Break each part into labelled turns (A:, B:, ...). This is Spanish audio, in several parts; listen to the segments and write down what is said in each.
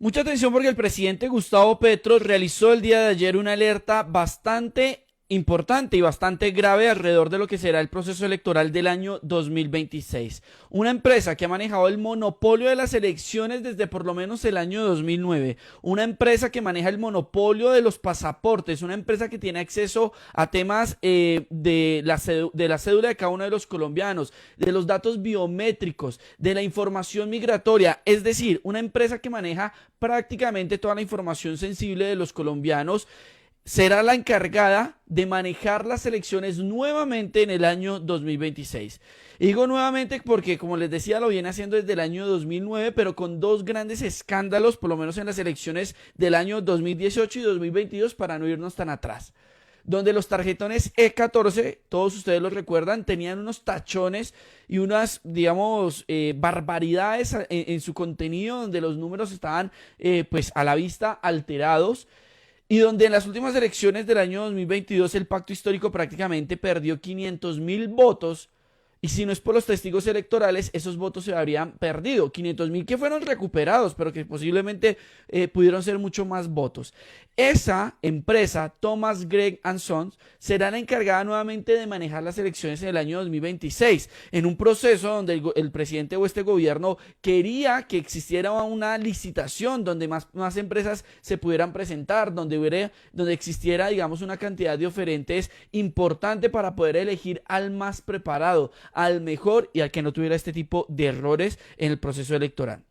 A: Mucha atención porque el presidente Gustavo Petro realizó el día de ayer una alerta bastante importante y bastante grave alrededor de lo que será el proceso electoral del año 2026. Una empresa que ha manejado el monopolio de las elecciones desde por lo menos el año 2009. Una empresa que maneja el monopolio de los pasaportes. Una empresa que tiene acceso a temas de la cédula de cada uno de los colombianos, de los datos biométricos, de la información migratoria. Es decir, una empresa que maneja prácticamente toda la información sensible de los colombianos, será la encargada de manejar las elecciones nuevamente en el año 2026. Y digo nuevamente porque, como les decía, lo viene haciendo desde el año 2009, pero con dos grandes escándalos, por lo menos en las elecciones del año 2018 y 2022, para no irnos tan atrás. Donde los tarjetones E14, todos ustedes lo recuerdan, tenían unos tachones y unas, digamos, barbaridades en su contenido, donde los números estaban, pues, a la vista alterados. Y donde en las últimas elecciones del año 2022 el pacto histórico prácticamente perdió 500.000 votos. Y si no es por los testigos electorales, esos votos se habrían perdido. 500.000 que fueron recuperados, pero que posiblemente pudieron ser mucho más votos. Esa empresa, Thomas Gregg & Sons, será la encargada nuevamente de manejar las elecciones en el año 2026, en un proceso donde el presidente o este gobierno quería que existiera una licitación donde más empresas se pudieran presentar, donde existiera, digamos, una cantidad de oferentes importante para poder elegir al más preparado, al mejor y al que no tuviera este tipo de errores en el proceso electoral.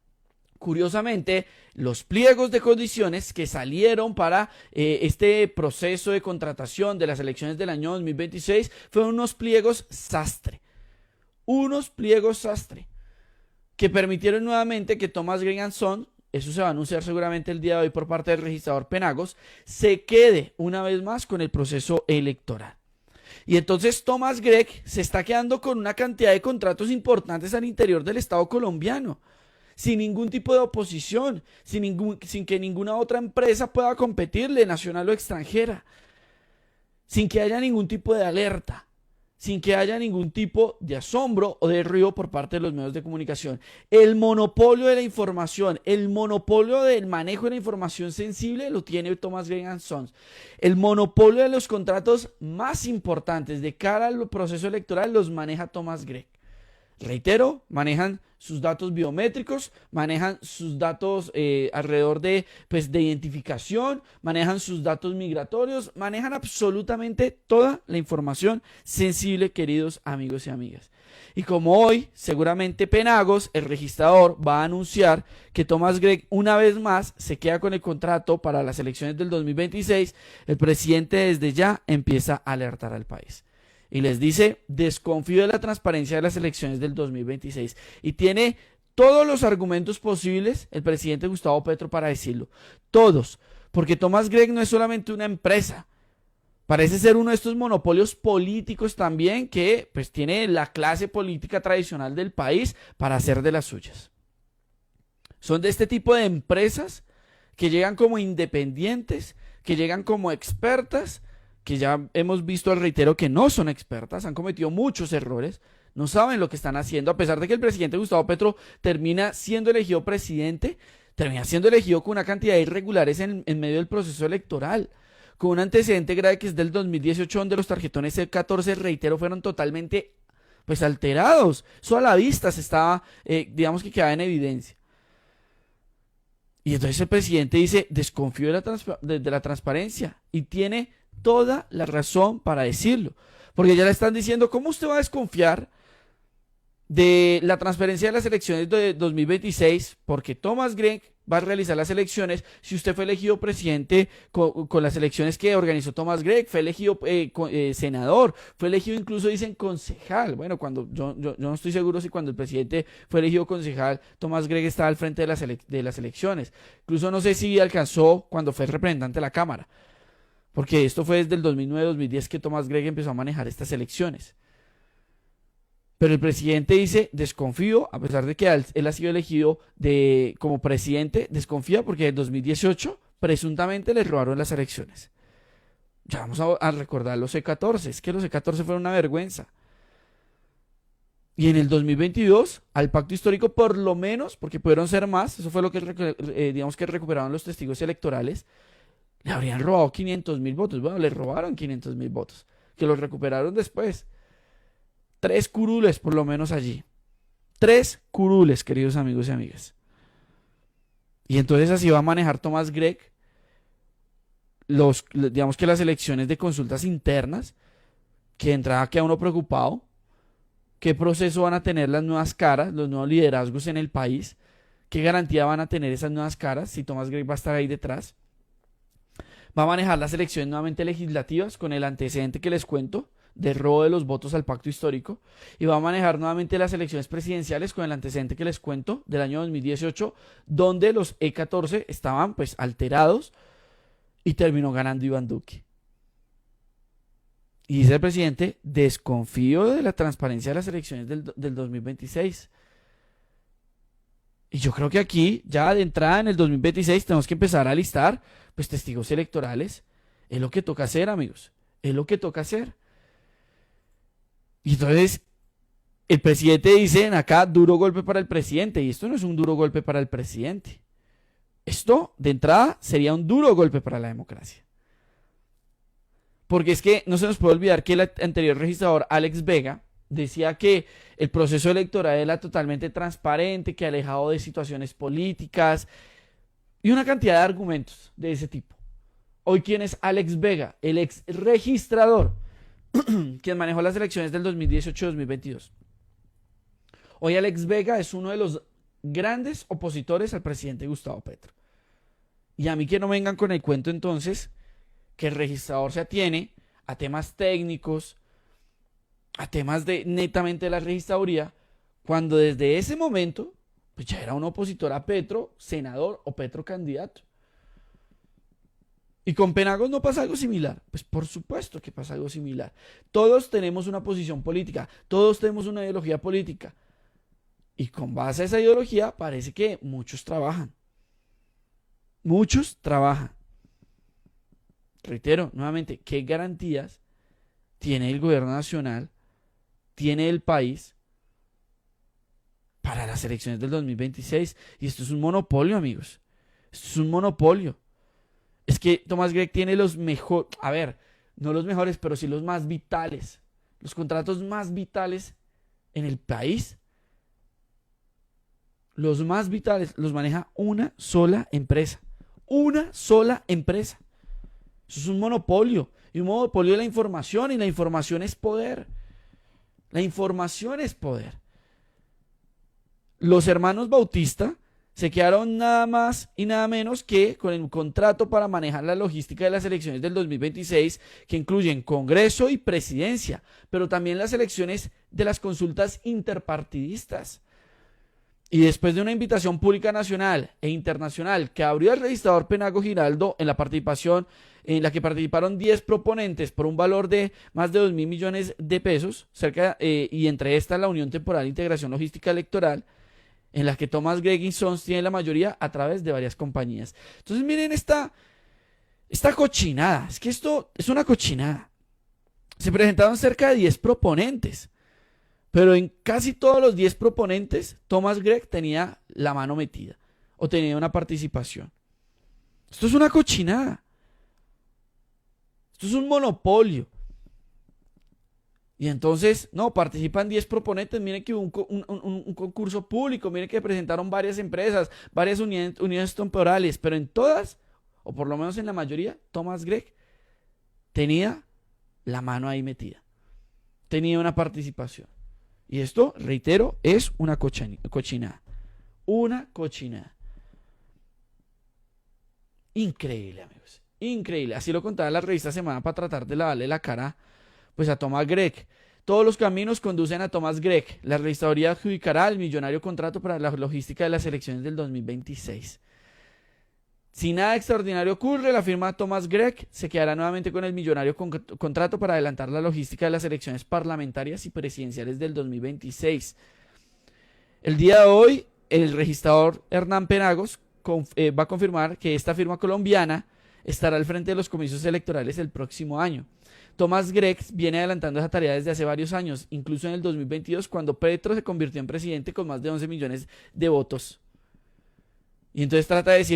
A: Curiosamente, los pliegos de condiciones que salieron para este proceso de contratación de las elecciones del año 2026 fueron unos pliegos sastre. Unos pliegos sastre que permitieron nuevamente que Thomas Gregg & Sons, eso se va a anunciar seguramente el día de hoy por parte del registrador Penagos, se quede una vez más con el proceso electoral. Y entonces Thomas Gregg se está quedando con una cantidad de contratos importantes al interior del Estado colombiano, sin ningún tipo de oposición, sin que ninguna otra empresa pueda competirle, nacional o extranjera, sin que haya ningún tipo de alerta, sin que haya ningún tipo de asombro o de ruido por parte de los medios de comunicación. El monopolio de la información, el monopolio del manejo de la información sensible lo tiene Thomas Gregg & Sons. El monopolio de los contratos más importantes de cara al proceso electoral los maneja Thomas Gregg. Reitero, manejan sus datos biométricos, manejan sus datos alrededor de identificación, manejan sus datos migratorios, manejan absolutamente toda la información sensible, queridos amigos y amigas. Y como hoy, seguramente Penagos, el registrador, va a anunciar que Thomas Gregg una vez más se queda con el contrato para las elecciones del 2026, el presidente desde ya empieza a alertar al país. Y les dice, desconfío de la transparencia de las elecciones del 2026. Y tiene todos los argumentos posibles el presidente Gustavo Petro para decirlo. Todos. Porque Thomas Gregg no es solamente una empresa. Parece ser uno de estos monopolios políticos también que pues tiene la clase política tradicional del país para hacer de las suyas. Son de este tipo de empresas que llegan como independientes, que llegan como expertas, que ya hemos visto, reitero, que no son expertas, han cometido muchos errores, no saben lo que están haciendo, a pesar de que el presidente Gustavo Petro termina siendo elegido presidente, termina siendo elegido con una cantidad de irregulares en medio del proceso electoral, con un antecedente grave que es del 2018, donde los tarjetones C14, reitero, fueron totalmente alterados. Eso a la vista se estaba, digamos que quedaba en evidencia. Y entonces el presidente dice, desconfío de la transparencia, y tiene toda la razón para decirlo, porque ya le están diciendo, ¿cómo usted va a desconfiar de la transparencia de las elecciones de 2026? Porque Thomas Gregg va a realizar las elecciones. Si usted fue elegido presidente con las elecciones que organizó Thomas Gregg, fue elegido senador, fue elegido incluso, dicen, concejal. Bueno, cuando yo no estoy seguro si cuando el presidente fue elegido concejal, Thomas Gregg estaba al frente de las elecciones. Incluso no sé si alcanzó cuando fue representante de la Cámara, porque esto fue desde el 2009-2010 que Thomas Gregg empezó a manejar estas elecciones. Pero el presidente dice, desconfío, a pesar de que él ha sido elegido como presidente, desconfía porque en 2018 presuntamente le robaron las elecciones. Ya vamos a recordar los C14, es que los C14 fueron una vergüenza. Y en el 2022, al pacto histórico, por lo menos, porque pudieron ser más, eso fue lo que digamos que recuperaron los testigos electorales, le habrían robado 500.000 votos. Bueno, le robaron 500.000 votos, que los recuperaron después. 3 curules, por lo menos allí. 3 curules, queridos amigos y amigas. Y entonces así va a manejar Thomas Gregg digamos que las elecciones de consultas internas, que de entrada queda uno preocupado. ¿Qué proceso van a tener las nuevas caras, los nuevos liderazgos en el país? ¿Qué garantía van a tener esas nuevas caras si Thomas Gregg va a estar ahí detrás? Va a manejar las elecciones nuevamente legislativas con el antecedente que les cuento de robo de los votos al pacto histórico, y va a manejar nuevamente las elecciones presidenciales con el antecedente que les cuento del año 2018, donde los E14 estaban pues alterados y terminó ganando Iván Duque. Y dice el presidente: desconfío de la transparencia de las elecciones del 2026. Y yo creo que aquí, ya de entrada en el 2026, tenemos que empezar a listar pues testigos electorales. Es lo que toca hacer, amigos. Es lo que toca hacer. Y entonces, el presidente dice acá: duro golpe para el presidente. Y esto no es un duro golpe para el presidente. Esto, de entrada, sería un duro golpe para la democracia. Porque es que no se nos puede olvidar que el anterior registrador, Alex Vega, decía que el proceso electoral era totalmente transparente, que alejado de situaciones políticas y una cantidad de argumentos de ese tipo. Hoy, ¿quién es Alex Vega? El ex registrador, quien manejó las elecciones del 2018-2022. Hoy Alex Vega es uno de los grandes opositores al presidente Gustavo Petro. Y a mí que no vengan con el cuento entonces que el registrador se atiene a temas técnicos, a temas de netamente de la registraduría, cuando desde ese momento pues ya era un opositor a Petro, senador o Petro candidato. ¿Y con Penagos no pasa algo similar? Pues por supuesto que pasa algo similar. Todos tenemos una posición política, todos tenemos una ideología política. Y con base a esa ideología parece que muchos trabajan. Muchos trabajan. Reitero nuevamente, ¿qué garantías tiene el gobierno nacional, tiene el país para las elecciones del 2026? Y esto es un monopolio, amigos. Esto es un monopolio. Es que Thomas Gregg tiene los mejores, a ver, no los mejores, pero sí los más vitales, los contratos más vitales en el país. Los más vitales los maneja una sola empresa. Una sola empresa. Eso es un monopolio. Y un monopolio de la información. Y la información es poder. La información es poder. Los hermanos Bautista se quedaron nada más y nada menos que con el contrato para manejar la logística de las elecciones del 2026, que incluyen Congreso y Presidencia, pero también las elecciones de las consultas interpartidistas. Y después de una invitación pública nacional e internacional que abrió el registrador Penagos Giraldo en la participación, en la que participaron 10 proponentes por un valor de más de 2.000 millones de pesos, y entre estas la Unión Temporal de Integración Logística Electoral, en la que Thomas Gregg y Sons tiene la mayoría a través de varias compañías. Entonces miren esta cochinada. Es que esto es una cochinada. Se presentaron cerca de 10 proponentes. Pero en casi todos los 10 proponentes, Thomas Gregg tenía la mano metida o tenía una participación. Esto es una cochinada. Esto es un monopolio. Y entonces, no, participan 10 proponentes. Miren que hubo un concurso público. Miren que presentaron varias empresas, varias unidades temporales. Pero en todas, o por lo menos en la mayoría, Thomas Gregg tenía la mano ahí metida. Tenía una participación. Y esto, reitero, es una cochinada. Una cochinada. Increíble, amigos. Increíble. Así lo contaba la revista Semana para tratar de lavarle la cara pues a Thomas Gregg. Todos los caminos conducen a Thomas Gregg. La registraduría adjudicará el millonario contrato para la logística de las elecciones del 2026. Si nada extraordinario ocurre, la firma Thomas Gregg se quedará nuevamente con el millonario contrato para adelantar la logística de las elecciones parlamentarias y presidenciales del 2026. El día de hoy, el registrador Hernán Penagos va a confirmar que esta firma colombiana estará al frente de los comicios electorales el próximo año. Thomas Greggs viene adelantando esa tarea desde hace varios años, incluso en el 2022, cuando Petro se convirtió en presidente con más de 11 millones de votos. Y entonces trata de decir